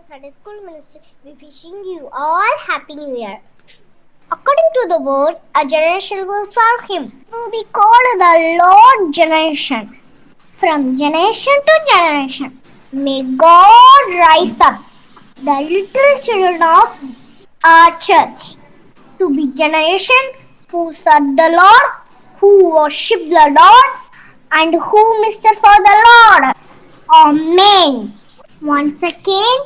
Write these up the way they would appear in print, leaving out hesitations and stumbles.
Sunday School Ministry, we wishing you all Happy New Year. According to the words, a generation will serve Him, will be called the Lord generation. From generation to generation, may God rise up the little children of our church to be generations who serve the Lord, who worship the Lord, and who minister for the Lord. Amen. Once again,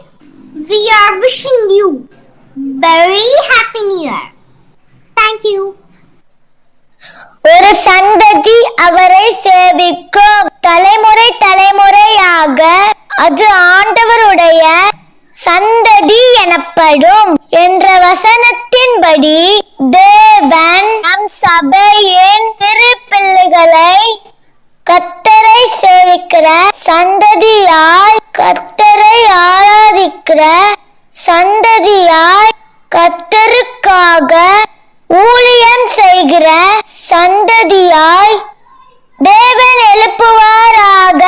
we are wishing you very Happy New Year. Thank you. ஒரு சந்ததி அவரை சேவிக்கும், தலைமுறை தலைமுறையாக அது ஆண்டவருடைய சந்ததி எனப்படும் என்ற வசனத்தின்படி தேவன் நம் சபையின் திருப்பிள்ளைகளை கர்த்தரை சேவிக்கிற சந்ததியாய், கர்த்தரை ஆராதிக்கிற சந்ததியாய், கர்த்தருக்காக ஊழியம் செய்கிற சந்ததியாய் தேவன் எழுப்புவாராக.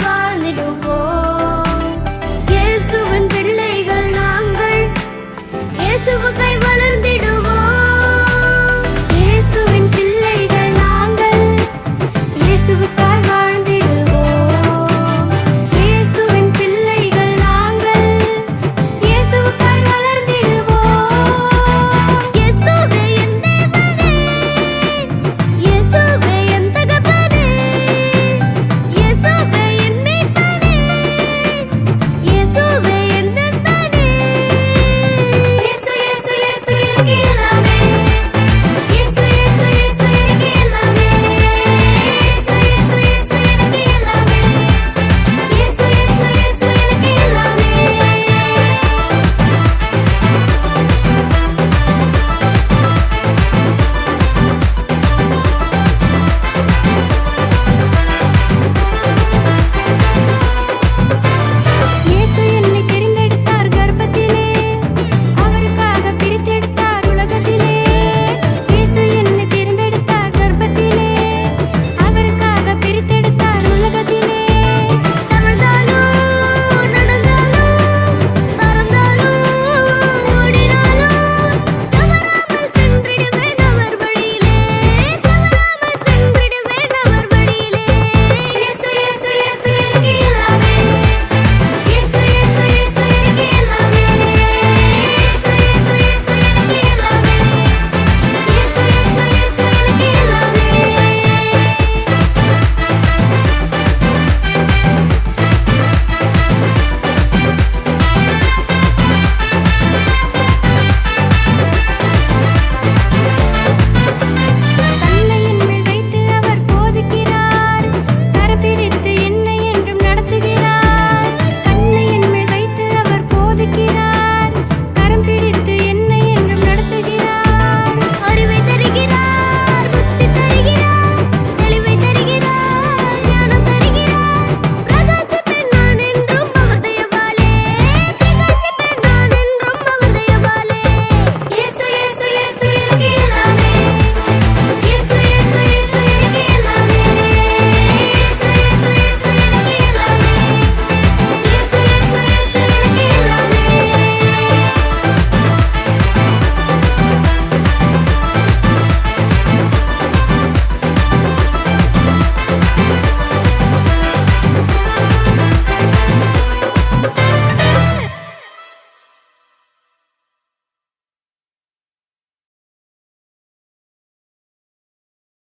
வாழ்ந்திடுவோம்.